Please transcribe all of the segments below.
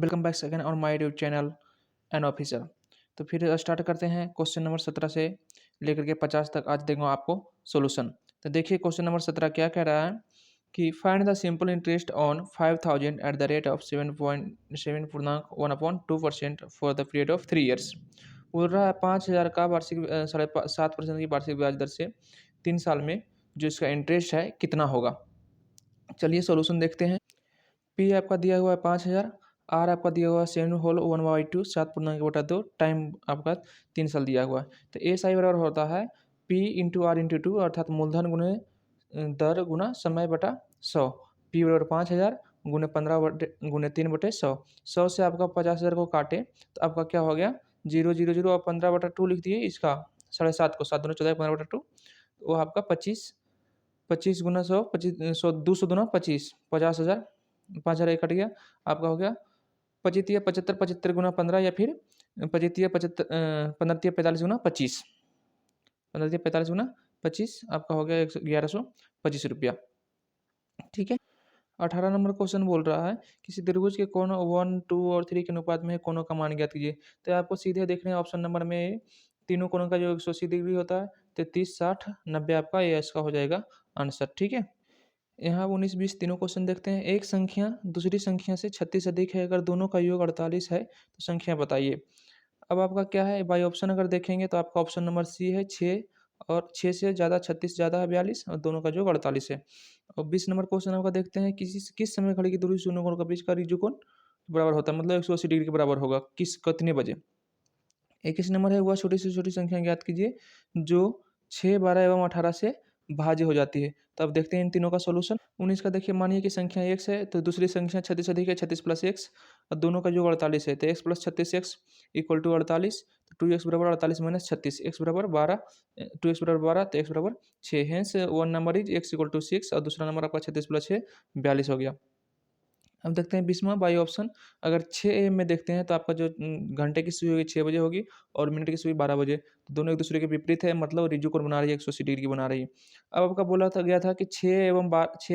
Welcome back second और my YouTube channel and officer. तो फिर स्टार्ट करते हैं क्वेश्चन नंबर 17 से लेकर के 50 तक। आज देंगे आपको सॉल्यूशन। तो देखिए क्वेश्चन नंबर 17 क्या कह रहा है कि find the simple interest on 5000 at the rate of 7.7 for the period of 3 years. बोल रहा है 5000 का वार्षिक 7.5% की वार्षिक ब्याज दर से 3 साल में जो इसका इंटरेस्ट है कितना होगा। चलिए सॉल्यूशन देखते हैं। पी आपका दिया हुआ है 5000, आर आपका दिया हुआ है 7 होल 1/2 7 पूर्णांक बटा 2 टाइम आपका 3 साल दिया हुआ है। तो ए साई बराबर होता है पी इंटू आर इंटू टू अर्थात मूलधन गुणे दर गुना समय बटा 100। पी बराबर 5000 गुणे 15 बटे गुणे 3/100। 100 से आपका 50,000 को काटे तो आपका क्या हो गया 0 0 0 और 15/2 लिख दिए इसका 7.5 को 7 दूनी 14 15/2 वो आपका 25 25 गुना 100 25 100 200 दूना 25 50,000 5,000 एक कट गया आपका हो गया 25 75 75 गुना 15 या फिर 25 75 15 45 गुना 25 15 45 गुना 25 आपका हो गया 1125 रुपया। ठीक है। 18 नंबर क्वेश्चन बोल रहा है किसी त्रिभुज के कोण 1 2 और 3 के अनुपात में कोणों का मान ज्ञात कीजिए। तो आपको सीधे देखने ऑप्शन नंबर में तीनों कोणों का जो 180 डिग्री होता है 33 60 90 आपका ये इसका हो जाएगा आंसर। ठीक है। यहाँ 19 20 तीनों क्वेश्चन देखते हैं। एक संख्या दूसरी संख्या से 36 अधिक है, अगर दोनों का योग 48 है तो संख्या बताइए। अब आपका क्या है बाई ऑप्शन अगर देखेंगे तो आपका ऑप्शन नंबर सी है 6 और 6 से ज़्यादा 36 ज़्यादा है 42 और दोनों का योग 48 है। और 20 नंबर क्वेश्चन आपका देखते हैं किस समय घड़ी की दूरी से दोनों कोणों के बीच का रिजु कोण बराबर होता है, मतलब 180 डिग्री के बराबर होगा किस कितने बजे। 21 नंबर है वह छोटी से छोटी संख्या ज्ञात कीजिए जो 6 12 एवं 18 से भाज्य हो जाती है। तो अब देखते हैं इन तीनों का सॉल्यूशन। 19 का देखिए मानिए कि संख्या x है तो दूसरी संख्या 36 अधिक है 36 प्लस एक्स और दोनों का योग 48 है तो x plus 36 x equal to 48। तो 2x बराबर 48 माइनस 36 x बराबर 12 2x बराबर 12 तो x बराबर 6 hence one number is x equal to 6 और दूसरा नंबर आपका 36 प्लस 6 42 हो गया। अब देखते हैं 20वां बाई ऑप्शन। अगर 6 AM में देखते हैं तो आपका जो घंटे की सुई होगी 6 बजे होगी और मिनट की सुई 12 बजे, तो दोनों एक दूसरे के विपरीत है, मतलब रिजु कोण बना रही है 180 डिग्री की बना रही है। अब आपका बोला था गया था कि 6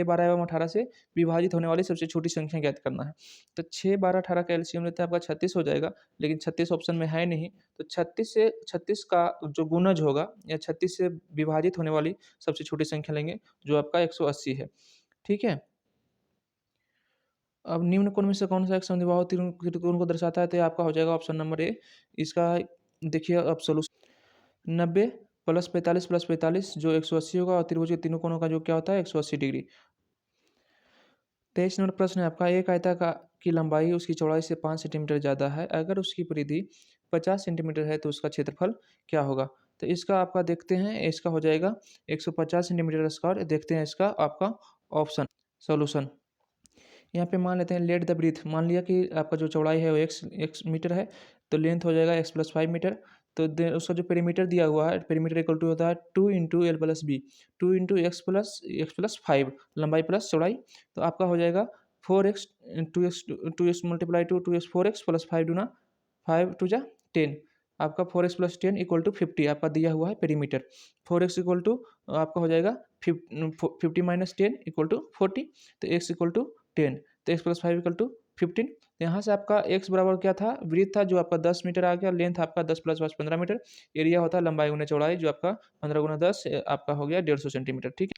12 एवं 18 से विभाजित होने वाली सबसे छोटी संख्या ज्ञात करना है। तो 6 12 18 का एलसीएम लेते हैं आपका 36 हो जाएगा, लेकिन 36 ऑप्शन में है नहीं। तो 36 का जो गुणज होगा या 36 से विभाजित होने वाली सबसे छोटी संख्या लेंगे जो आपका 180 है। ठीक है। अब निम्न कोण में से कौन-सा एक समद्विबाहु त्रिकोण को दर्शाता है? तो ये आपका हो जाएगा ऑप्शन नंबर ए। इसका देखिए अब सॉल्यूशन 90 प्लस 45 प्लस 45 जो 180 होगा और त्रिभुज के तीनों कोणों का जो क्या होता है 180 डिग्री। 23 नंबर प्रश्न है आपका एक आयताकार की लंबाई उसकी चौड़ाई से 5 सेंटीमीटर ज़्यादा है। अगर उसकी परिधि 50 सेंटीमीटर है तो उसका क्षेत्रफल क्या होगा? तो इसका आपका देखते हैं इसका हो जाएगा 150 सेंटीमीटर स्क्वायर। देखते हैं इसका आपका ऑप्शन सॉल्यूशन। यहाँ पे मान लेते हैं लेट द ब्रीथ। मान लिया कि आपका जो चौड़ाई है वो एक्स मीटर है तो लेंथ हो जाएगा एक्स प्लस 5 मीटर। तो उसका जो पेरीमीटर दिया हुआ है पेरीमीटर इक्वल टू होता है 2 into l plus b 2 into x plus 5 लंबाई प्लस चौड़ाई। तो आपका हो जाएगा 4x 2x multiply two x 4x plus 5 गुना 5 टू जा 10 आपका 4x प्लस 10 इक्वल टू 50 आपका दिया हुआ है पेरीमीटर। 4x इक्वल टू आपका हो जाएगा 50 माइनस 10 इक्वल टू 40। तो x इक्वल टू 10 तो x प्लस 5 इक्वल टू 15। तो यहाँ से आपका x बराबर क्या था वृत्त था जो आपका 10 मीटर आ गया, लेंथ आपका 10 प्लस 5 15 मीटर, एरिया होता है लंबाई गुना चौड़ाई जो आपका 15 गुना 10 आपका हो गया 150 सेंटीमीटर। ठीक है।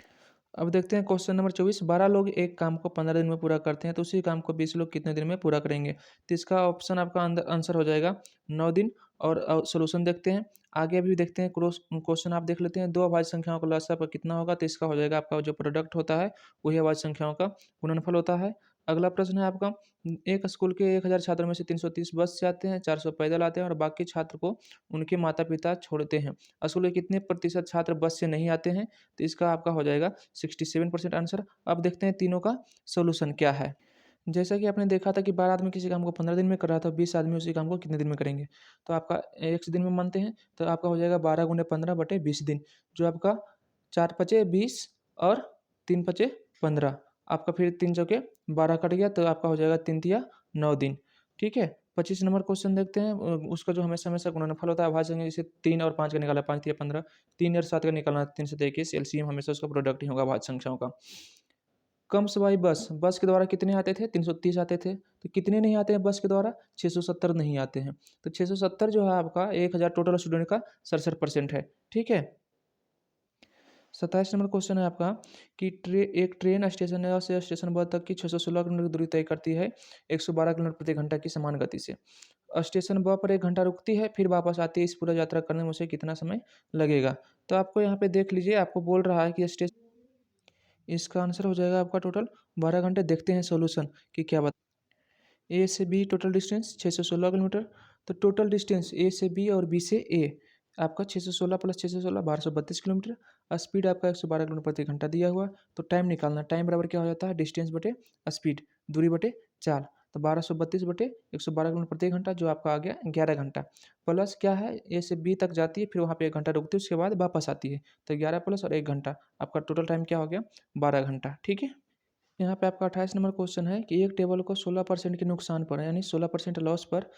अब देखते हैं क्वेश्चन नंबर 24। 12 लोग एक काम को 15 दिन में पूरा करते हैं तो उसी काम को 20 लोग कितने दिन में पूरा करेंगे? तो इसका ऑप्शन आपका आंसर हो जाएगा 9 दिन। और सॉल्यूशन देखते हैं। आगे भी देखते हैं क्वेश्चन आप देख लेते हैं। दो अभाज्य संख्याओं का लसाअ पर कितना होगा? तो इसका हो जाएगा आपका जो प्रोडक्ट होता है वही अभाज्य संख्याओं का गुणनफल होता है। अगला प्रश्न है आपका एक स्कूल के 1000 छात्रों में से 330 बस से आते हैं 400 पैदल आते हैं और बाकी छात्र को उनके माता पिता छोड़ते हैं। स्कूल के कितने प्रतिशत छात्र बस से नहीं आते हैं? तो इसका आपका हो जाएगा 67% आंसर। अब देखते हैं तीनों का सॉल्यूशन क्या है। जैसा कि आपने देखा था कि 12 आदमी किसी काम को 15 दिन में कर रहा था, 20 आदमी उसी काम को कितने दिन में करेंगे? तो आपका एक दिन में मानते हैं तो आपका हो जाएगा 12 गुणे 15 बटे 20 दिन, जो आपका 4 पचे 20 और 3 पचे 15। आपका फिर 3 चौके 12 कट गया तो आपका हो जाएगा 3 तिया 9 दिन। ठीक है। 25 नंबर क्वेश्चन देखते हैं। उसका जो हमेशा हमेशा गुणनफल होता है अभाज्य संख्या जैसे 3 और 5 का निकाला 5 तिया 15, 3 और 7 का निकालना 3 7 21 एलसीएम हमेशा उसका प्रोडक्ट ही होगा अभाज्य संख्याओं का। कम्स बाई बस, बस के द्वारा कितने आते थे? 330 आते थे। तो कितने नहीं आते हैं बस के द्वारा? 670 नहीं आते हैं। तो 670 जो है आपका 1000 टोटल स्टूडेंट का 67% है। ठीक है? 27 नंबर क्वेश्चन है आपका कि एक ट्रेन स्टेशन ए से स्टेशन ब तक की 616 किलोमीटर की दूरी तय करती है 112 किलोमीटर प्रति घंटा की समान गति से। स्टेशन ब पर 1 घंटा रुकती है, फिर वापस आती है। इस पूरा यात्रा करने में उसे कितना समय लगेगा? तो आपको यहाँ पे देख लीजिए, आपको बोल रहा है कि स्टेशन, इसका आंसर हो जाएगा आपका टोटल 12 घंटे। देखते हैं सॉल्यूशन कि क्या बता। ए से बी टोटल डिस्टेंस 616 किलोमीटर। तो टोटल डिस्टेंस ए से बी और बी से ए आपका 616 प्लस 616 1232 किलोमीटर। स्पीड आपका 112 किलोमीटर प्रति घंटा दिया हुआ। तो टाइम निकालना, टाइम बराबर क्या हो जाता है? डिस्टेंस बटे स्पीड, दूरी बटे 4। तो 1232 बटे 112 किलोमीटर प्रति घंटा जो आपका आ गया 11 घंटा। प्लस क्या है, ए से बी तक जाती है, फिर वहाँ पे 1 घंटा रुकती है, उसके बाद वापस आती है। तो 11 प्लस और 1 घंटा, आपका टोटल टाइम क्या हो गया? 12 घंटा। ठीक है। यहाँ पे आपका 28 नंबर क्वेश्चन है कि एक टेबल को 16% के नुकसान पर, यानी 16% लॉस पर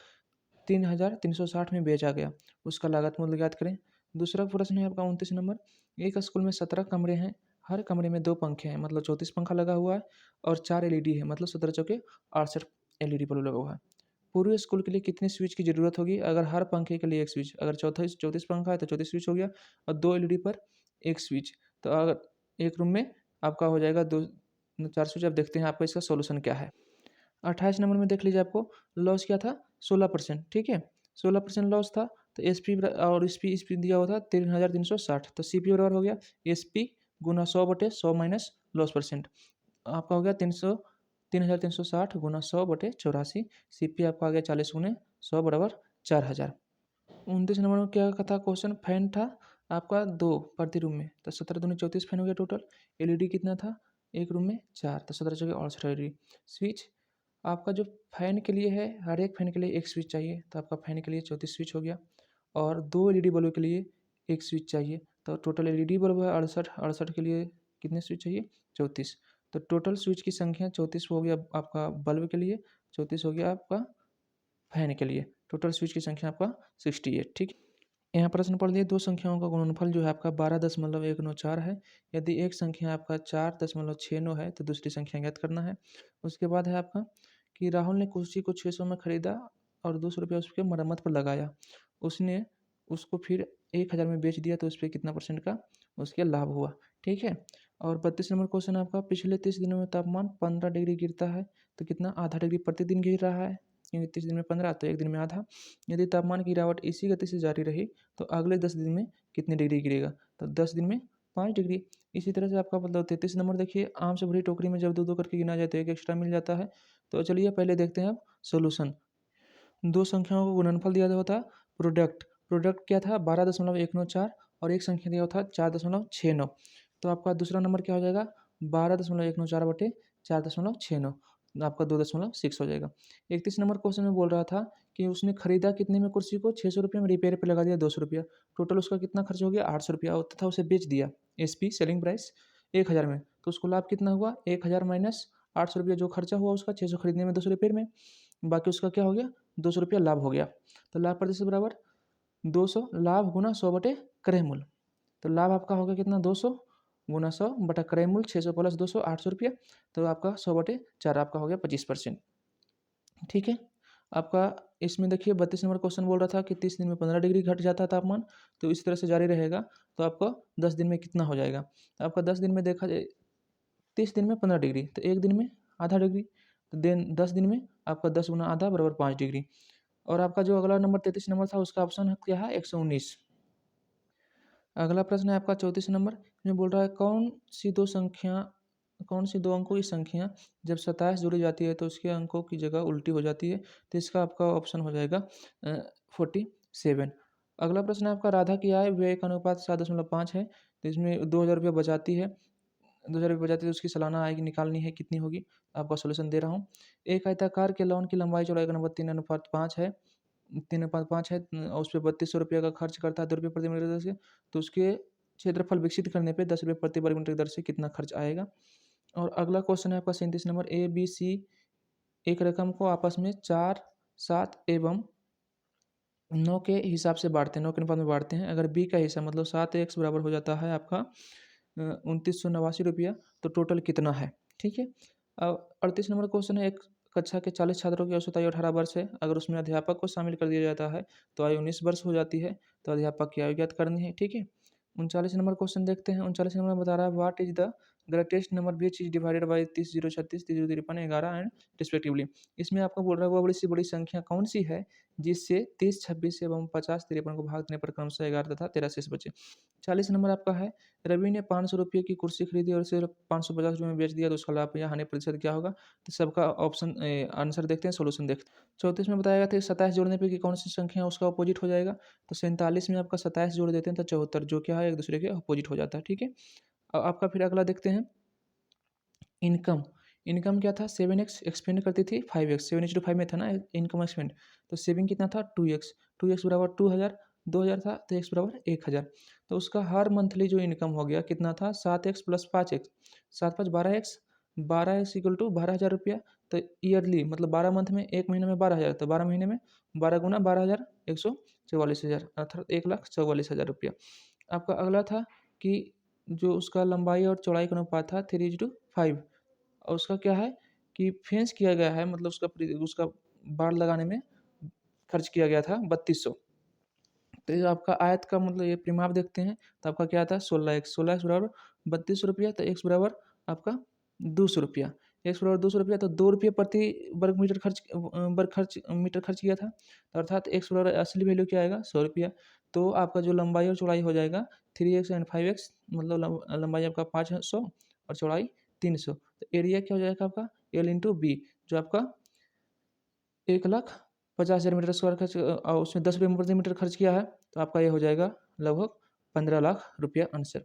3360 में बेचा गया, उसका लागत मूल्य ज्ञात करें। दूसरा प्रश्न है आपका 29 नंबर, एक स्कूल में 17 कमरे हैं, हर कमरे में 2 पंखे हैं, मतलब 34 पंखा लगा हुआ है, और 4 एलईडी है, मतलब 17 चौके 68 एलईडी बल्ब लगा हुआ है। पूरे स्कूल के लिए कितने स्विच की जरूरत होगी? अगर हर पंखे के लिए एक स्विच, अगर 34 पंखा है तो 34 स्विच हो गया, और 2 एलईडी पर एक स्विच। तो अगर एक रूम में आपका हो जाएगा दो 4 स्विच। अब देखते हैं आपका इसका सॉल्यूशन क्या है। 28 नंबर में देख लीजिए, आपको लॉस क्या था? 16%। ठीक है, 16% लॉस था। तो एस पी और इस पी दिया हुआ था 3360। तो सी पी बराबर हो गया एस पी गुना 100/100 माइनस लॉस परसेंट, आपका हो गया 3360 गुना 100/84। सी पी आपका आ गया 40 गुने 100 बराबर 4000। 29 नंबर में क्या था क्वेश्चन? फैन था आपका 2 प्रति रूम में, तो 17 दूनी 34 फैन हो गया टोटल। एलईडी कितना था? एक रूम में 4, तो 17 चौके 68 एलईडी। स्विच आपका जो फैन के लिए है, हर एक फैन के लिए एक स्विच चाहिए, तो आपका फैन के लिए 34 स्विच हो गया। और 2 एलईडी बल्ब के लिए एक स्विच चाहिए, तो टोटल एलईडी बल्ब है 68, 68 के लिए कितने स्विच चाहिए? 34। तो टोटल स्विच की संख्या 34 हो गया आपका बल्ब के लिए, 34 हो गया आपका फैन के लिए। टोटल स्विच की संख्या आपका 68। ठीक। यहाँ प्रश्न पढ़ लिए, दो संख्याओं का गुणनफल जो है आपका 12.194 है। यदि एक संख्या आपका 4.69 है तो दूसरी संख्या ज्ञात करना है। उसके बाद है आपका कि राहुल ने कुर्सी को 600 में खरीदा और 200 रुपया उसके मरम्मत पर लगाया। उसने उसको फिर 1000 में बेच दिया, तो उस पर कितना परसेंट का उसके लाभ हुआ? ठीक है। और 32 नंबर क्वेश्चन आपका, पिछले 30 दिनों में तापमान 15 डिग्री गिरता है, तो कितना? आधा डिग्री प्रतिदिन गिर रहा है, क्योंकि 30 दिन में 15 तो एक दिन में आधा। यदि तापमान की गिरावट इसी गति से जारी रही तो अगले 10 दिन में कितने डिग्री गिरेगा? तो 10 दिन में 5 डिग्री। इसी तरह से आपका मतलब 33 नंबर देखिए, आम से भरी टोकरी में जब दो दो करके गिना जाए तो एक एक्स्ट्रा मिल जाता है। तो चलिए पहले देखते हैं अब सोल्यूशन। दो संख्याओं को गुणनफल दिया हुआ था, प्रोडक्ट। प्रोडक्ट क्या था? 12.194, और एक संख्या दिया हुआ था 4.69। तो आपका दूसरा नंबर क्या हो जाएगा? 12.194/4.69, आपका 2.6 हो जाएगा। 31 नंबर क्वेश्चन में बोल रहा था कि उसने खरीदा कितने में कुर्सी को? 600 रुपये में, रिपेयर पे लगा दिया 200 रुपया। टोटल उसका कितना खर्च हो गया? 800 रुपया, तथा उसे बेच दिया एस पी सेलिंग प्राइस 1000 में। तो उसको लाभ कितना हुआ? 1000 माइनस 800 रुपया जो खर्चा हुआ उसका, 600 खरीदने में 200 रिपेयर में, बाकी उसका क्या हो गया? 200 रुपया लाभ हो गया। तो लाभ प्रतिशत बराबर 200 लाभ गुना 100/, क्रय मूल्य। तो लाभ आपका हो गया कितना? 200 गुना 100 बटा क्रय मूल्य 600 प्लस 200 800 रुपया। तो आपका 100/4 आपका हो गया 25%। ठीक है। आपका इसमें देखिए 32 नंबर क्वेश्चन बोल रहा था कि 30 दिन में 15 डिग्री घट जाता है तापमान, तो इस तरह से जारी रहेगा तो आपको 10 दिन में कितना हो जाएगा? तो आपका 10 दिन में देखा जाए, 30 दिन में 15 डिग्री, तो एक दिन में आधा डिग्री, तो दिन 10 दिन में आपका 10 गुना आधा बराबर 5 डिग्री। और आपका जो अगला नंबर 33 नंबर था, उसका ऑप्शन क्या है? 119। अगला प्रश्न है आपका 34 नंबर में बोल रहा है, कौन सी दो अंकों की संख्या जब 27 जोड़ी जाती है तो उसके अंकों की जगह उल्टी हो जाती है? तो इसका आपका ऑप्शन हो जाएगा 47। अगला प्रश्न है आपका, राधा की आय व्यय का अनुपात 7.5 है, तो इसमें 2000 रुपये बचाती है, 2000 रुपये बचाती है, तो उसकी सालाना आय की निकालनी है, कितनी होगी? आपका सोल्यूशन दे रहा हूँ। एक आयताकार के लॉन की लंबाई चौड़ाई का अनुपात 3:5 है, 3:5 है, और उस पे 3200 रुपये का खर्च करता है 2 रुपये प्रति मीटर दर से, तो उसके क्षेत्रफल विकसित करने पे 10 रुपये प्रति वर्ग मीटर की दर से कितना खर्च आएगा? और अगला क्वेश्चन है आपका 37 नंबर, ए बी सी एक रकम को आपस में 4, 7 एवं 9 के हिसाब से बाँटते हैं, 9 के अनुपात में बाँटते हैं। अगर बी का हिस्सा मतलब 7x बराबर हो जाता है आपका 2989 रुपया, तो टोटल कितना है? ठीक है। 38 नंबर क्वेश्चन है, एक कक्षा के 40 छात्रों की औसत आयु 18 वर्ष है। अगर उसमें अध्यापक को शामिल कर दिया जाता है तो आयु 19 वर्ष हो जाती है। तो अध्यापक की आयु ज्ञात करनी है, ठीक है। 39 नंबर क्वेश्चन देखते हैं। 39 नंबर में बता रहा है what is the greatest number which is divided by 30 0 36 30 53 11 and respectively. इसमें आपको बोल रहा है वो बड़ी सी बड़ी संख्या कौन सी है जिससे 30 26 एवं 50 53 को भाग देने पर क्रमशः 11 तथा 13 शेष बचे। 40 नंबर आपका है, रवि ने 500 रुपये की कुर्सी खरीदी और सिर्फ 550 रुपये में बेच दिया तो उसका लाभ या हानि प्रतिशत क्या होगा। तो सबका ऑप्शन आंसर देखते हैं, सोल्यूशन देखते हैं। 34 में बताया गया था 27 जोड़ने पे कि कौन सी संख्या उसका अपोजिट हो जाएगा। तो 47 में आपका 27 जोड़ देते हैं तो 74, जो क्या है एक दूसरे के अपोजिट हो जाता है, ठीक है। अब आपका फिर अगला देखते हैं, इनकम। इनकम क्या था, 7x एक्सपेंड करती थी 5x, 7:5 में था ना इनकम एक्सपेंड। तो सेविंग कितना था 2x, 2x बराबर 2000, 2000 था तो x बराबर 1000। तो उसका हर मंथली जो इनकम हो गया कितना था 7x plus 5x, 7 5 12x, 12x equal to 12,000 रुपया। तो ईयरली मतलब 12 मंथ में, एक महीने में 12,000, तो 12 महीने में 12 गुना 12,000 144,000 अर्थात 1,44,000 रुपया। आपका अगला था कि जो उसका लंबाई और चौड़ाई का अनुपात था 3:5, और उसका क्या है कि फेंस किया गया है, मतलब उसका बाड़ लगाने में खर्च किया गया था 3200। तो ये आपका आयत का मतलब ये परिमाप देखते हैं तो आपका क्या आता है 16x, 16x बराबर 3200 रुपया। तो x बराबर आपका 200 रुपया, x बराबर 200 रुपया। तो 2 रुपये प्रति वर्ग मीटर खर्च किया था। तो अर्थात x बराबर असली वैल्यू क्या आएगा 100 रुपया। तो आपका जो लंबाई और चौड़ाई हो जाएगा 3x एंड 5x, मतलब लंबाई आपका 500 और चौड़ाई 300। तो एरिया क्या हो जाएगा आपका L इंटू बी, जो आपका 1,50,000 मीटर स्क्वायर खर्च और उसमें 10 रुपये प्रति मीटर खर्च किया है। तो आपका ये हो जाएगा लगभग 15 लाख रुपया आंसर।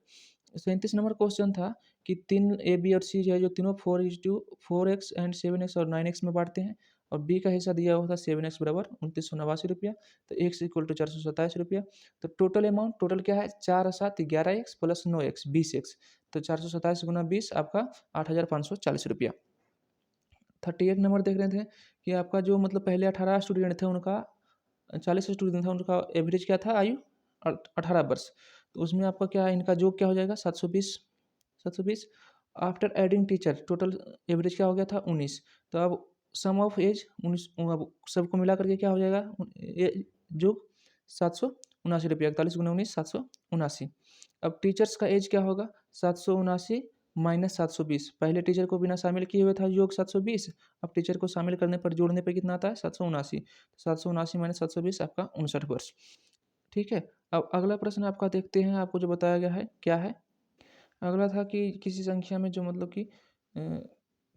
37 नंबर क्वेश्चन था कि 3 ए बी और सी जो है जो तीनों 4x एंड 7x और 9x में बांटते हैं, और बी का हिस्सा दिया हुआ था 7x बराबर 2989 रुपया। तो x इक्वल टू 427 रुपया। तो टोटल अमाउंट टोटल क्या है 4 7 11x प्लस 9x 20x। तो 427 गुना 20 आपका 8,540 रुपया। 38 नंबर देख रहे थे कि आपका जो मतलब पहले 18 स्टूडेंट थे उनका 40 स्टूडेंट था, उनका एवरेज क्या था आयु 18 वर्ष। तो उसमें आपका क्या है इनका योग क्या हो जाएगा 720, 720। After adding teacher total average क्या हो गया था 19। तो अब सम ऑफ एज 19, अब सबको मिला करके क्या हो जाएगा योग 779 रुपया, 41 गुना 19 779। अब टीचर्स का एज क्या होगा 779 माइनस 720। पहले टीचर को बिना शामिल किए हुए था योग 720, अब टीचर को शामिल करने पर जोड़ने पर कितना आता है 779। 779 माइनस 720 आपका 59 वर्ष, ठीक है। अब अगला प्रश्न आपका देखते हैं, आपको जो बताया गया है क्या है। अगला था कि किसी संख्या में जो मतलब कि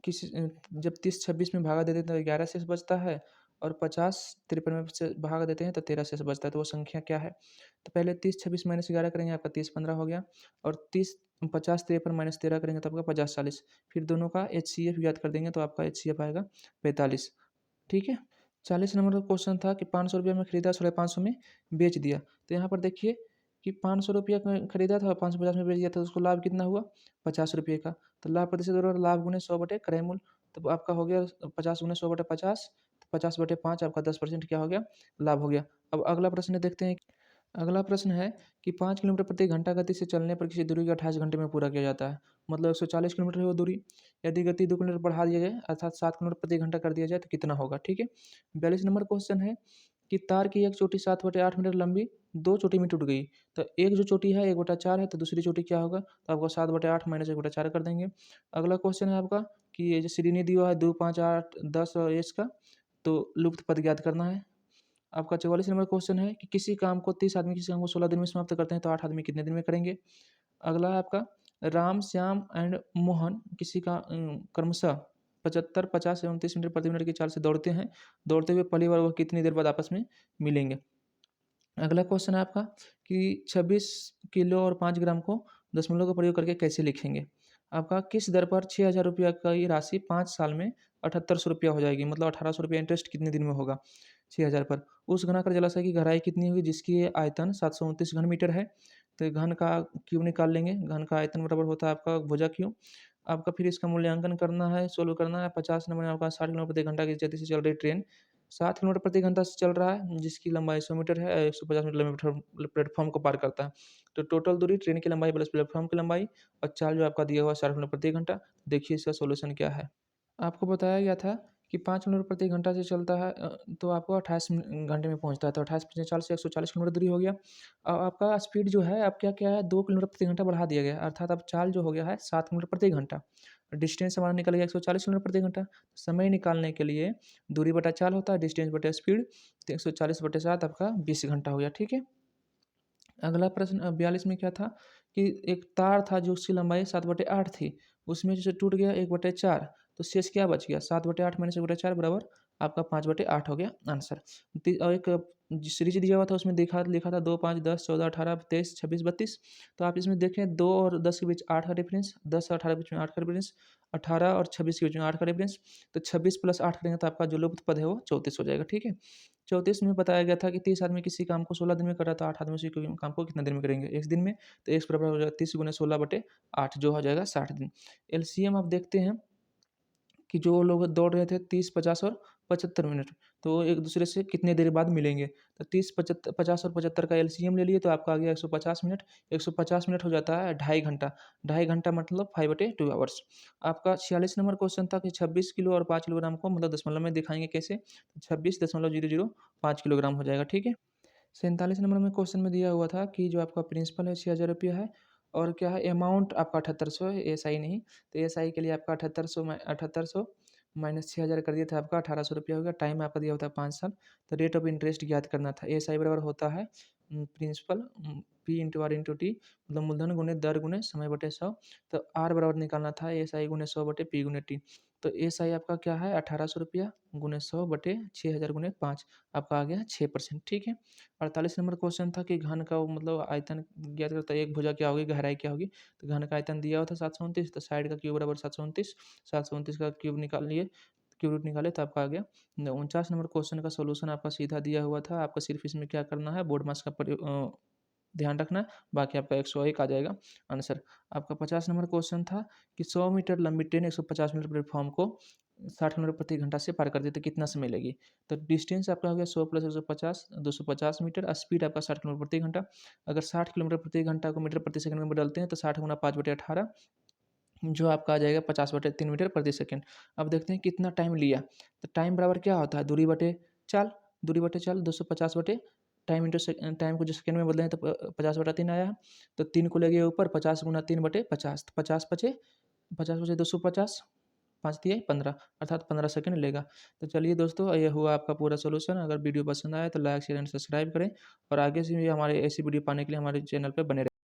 जब 30 26 में भागा देते हैं तो 11 शेष बचता है, और 50 53 में से भाग देते हैं तो 13 शेष बचता है। तो वो संख्या क्या है। तो पहले 30 26 माइनस 11 करेंगे आपका 30 15 हो गया, और 30 50 53 माइनस 13 करेंगे तो आपका 50 40। फिर दोनों का HCF याद कर देंगे तो आपका HCF आएगा 45, ठीक है। 40 नंबर का क्वेश्चन था कि 500 रुपये में खरीदा 550 में बेच दिया। तो यहाँ पर देखिए कि 500 रुपया का खरीदा था 550 में बेच दिया था, उसको लाभ कितना हुआ 50 रुपये का। तो लाभ प्रतिशत बराबर लाभ गुने 100 बटे क्रय मूल्य। तो आपका हो गया 50 गुने 100 बटे 50, तो 50 बटे 5 आपका 10% क्या हो गया लाभ हो गया। अब अगला प्रश्न देखते हैं। अगला प्रश्न है कि 5 किलोमीटर प्रति घंटा गति से चलने पर किसी दूरी को 28 घंटे में पूरा किया जाता है। मतलब 140 किलोमीटर है वो दूरी, यदि गति 2 किलोमीटर बढ़ा दिया जाए अर्थात 7 किलोमीटर प्रति घंटा कर दिया जाए तो कितना होगा, ठीक है। 42 नंबर क्वेश्चन है कि तार की एक चोटी 7/8 मीटर लंबी 2 चोटी में टूट गई। तो एक जो चोटी है 1/4 है, तो दूसरी चोटी क्या होगा, तो आपको 7/8 माइनस 1/4 कर देंगे। अगला क्वेश्चन है आपका कि ये जो श्रेणी दी हुआ है 2 5 8 10 और एच का, तो लुप्त पद ज्ञात करना है। आपका 44 नंबर क्वेश्चन है कि किसी काम को 30 आदमी किसी काम को 16 दिन में समाप्त करते हैं तो 8 आदमी कितने दिन में करेंगे। अगला है आपका राम श्याम एंड मोहन किसी का क्रमशः 75 50 एवं 30 मीटर प्रति मिनट की चाल से दौड़ते हैं। दौड़ते हुए पहली बार वह कितनी देर बाद आपस में मिलेंगे। अगला क्वेश्चन है आपका कि 26 किलो और 5 ग्राम को दशमलव का प्रयोग करके कैसे लिखेंगे। आपका किस दर पर 6,000 रुपया की राशि 5 साल में 7800 रुपया हो जाएगी, मतलब 1800 रुपया इंटरेस्ट कितने दिन में होगा 6,000 पर। उस घनाकार जलाशय की गहराई कितनी होगी जिसकी आयतन 729 घन मीटर है। तो घन का क्यूब निकाल लेंगे, घन का आयतन बराबर होता है आपका भुजा क्यूब। आपका फिर इसका मूल्यांकन करना है, सोल्व करना है। 50 नंबर में आपका 60 किलोमीटर प्रति घंटा की गति से चल रही ट्रेन 7 किलोमीटर प्रति घंटा से चल रहा है, जिसकी लंबाई 100 मीटर है, 150 मीटर लंबे प्लेटफ़ॉर्म को पार करता है। तो टोटल दूरी ट्रेन की लंबाई प्लस प्लेटफ़ॉर्म की लंबाई और चाल जो आपका दिया हुआ है 60 किलोमीटर प्रति घंटा। देखिए इसका सॉल्यूशन क्या है। आपको बताया गया था कि 5 किलोमीटर प्रति घंटा से चलता है तो आपको 28 घंटे में पहुँचता है, तो 28 पचीस 40 से 140 किलोमीटर दूरी हो गया। आपका स्पीड जो है अब क्या-क्या है 2 किलोमीटर प्रति घंटा बढ़ा दिया गया है, अर्थात अब चाल जो हो गया है 7 किलोमीटर प्रति घंटा। डिस्टेंस हमारा निकल गया 140 किलोमीटर प्रति घंटा। समय निकालने के लिए दूरी बटा चाल होता है, डिस्टेंस बटा स्पीड, तो 140 बटे 7 आपका 20 घंटा हो गया, ठीक है? अगला प्रश्न 42 में क्या था कि एक तार था जो उसकी लंबाई 7/8 थी, उसमें जैसे टूट गया 1/4 तो शेष क्या बच गया? 7/8 माइनस 1/4 बराबर आपका 5/8 हो गया आंसर। और एक सीरीज दिया हुआ था उसमें देखा लिखा था 2, 5, 10, 14, 18, 23, 26, 32। तो आप इसमें देखें 2 और 10 के बीच 8 का डिफरेंस, 10 और 18 के बीच में 8 का डिफरेंस, 18 और 26 के बीच में 8 का डिफरेंस। तो 26 प्लस 8 करेंगे तो आपका जो लुप्त पद है वो 34 हो जाएगा, ठीक है? 34 में बताया गया था कि 30 आदमी किसी काम को 16 दिन में कर रहा था, 8 आदमी उसी काम को कितने दिन में करेंगे? 1 दिन में। तो x बराबर हो जाएगा 30 गुना 16/8 जो हो जाएगा 60 दिन। एलसीएम आप देखते हैं कि जो लोग दौड़ रहे थे 30, 50 और 75 मिनट, तो एक दूसरे से कितने देर बाद मिलेंगे? तो 30, 50 और 75 का एलसीएम ले लिए तो आपका आ गया 150 मिनट। 150 मिनट हो जाता है ढाई घंटा। ढाई घंटा मतलब 5/2 आवर्स। आपका 46 नंबर क्वेश्चन था कि 26 किलो और 5 किलोग्राम को मतलब दशमलव में दिखाएँगे कैसे? 26.005 किलोग्राम हो जाएगा, ठीक है? 47 नंबर में क्वेश्चन में दिया हुआ था कि जो आपका प्रिंसिपल है 6,000 रुपया है और क्या है अमाउंट आपका 7800 है, एएसआई नहीं। तो एएसआई के लिए आपका 7800 माइनस 6,000 कर दिया था आपका 1800 रुपया हो गया। टाइम आपका दिया होता है 5 साल। तो रेट ऑफ इंटरेस्ट ज्ञात करना था। एएसआई बराबर होता है principal P into R into T मतलब मूलधन गुणे दर गुणे समय बटे 100। तो आर बराबर निकालना था एएसआई गुणे 100 बटे पी गुणे टी। तो एएसआई आपका क्या है 1800 रुपया गुणे 100 बटे 6000 गुणे 5 आपका आ गया 6%, ठीक है? 48 नंबर क्वेश्चन था कि घन का वो मतलब आयतन ज्ञात करता है, एक भुजा क्या होगी, गहराई क्या होगी? तो घन का आयतन दिया हुआ था 729, तो साइड का क्यूब बराबर 729, 729 का क्यूब निकाल लिए, क्यूब रूट निकाले तो आपका आ गया 49 नंबर क्वेश्चन का सॉल्यूशन आपका सीधा दिया हुआ था। आपका सिर्फ इसमें क्या करना है बोर्ड मास का ध्यान रखना है, बाकी आपका 101 आ जाएगा आंसर। आपका 50 नंबर क्वेश्चन था कि 100 मीटर लंबी ट्रेन 150 मीटर प्लेटफॉर्म को 60 किलोमीटर प्रति घंटा से पार करती है तो कितना समय लेगी? तो डिस्टेंस आपका हो गया 100 प्लस 150 250 मीटर और स्पीड आपका 60 किलोमीटर प्रति घंटा। अगर 60 किलोमीटर प्रति घंटा को मीटर प्रति सेकंड में बदलते हैं तो 60 गुना 5/18 जो आपका आ जाएगा 50/3 मीटर प्रति सेकंड। अब देखते हैं कितना टाइम लिया। तो टाइम बराबर क्या होता है दूरी बटे चाल, दूरी बटे चाल 250 बटे टाइम इंटू टाइम को जो सेकंड में बदले हैं तो 50/3 आया। तो 3 को ले गए ऊपर 50 गुना 3/50 तो 50 बचे 250, 5 तिया 15 अर्थात 15 सेकंड लेगा। तो चलिए दोस्तों ये हुआ आपका पूरा सॉल्यूशन। अगर वीडियो पसंद आए तो लाइक, शेयर एंड सब्सक्राइब करें और आगे से भी हमारे ऐसी वीडियो पाने के लिए हमारे चैनल पे बने रहें।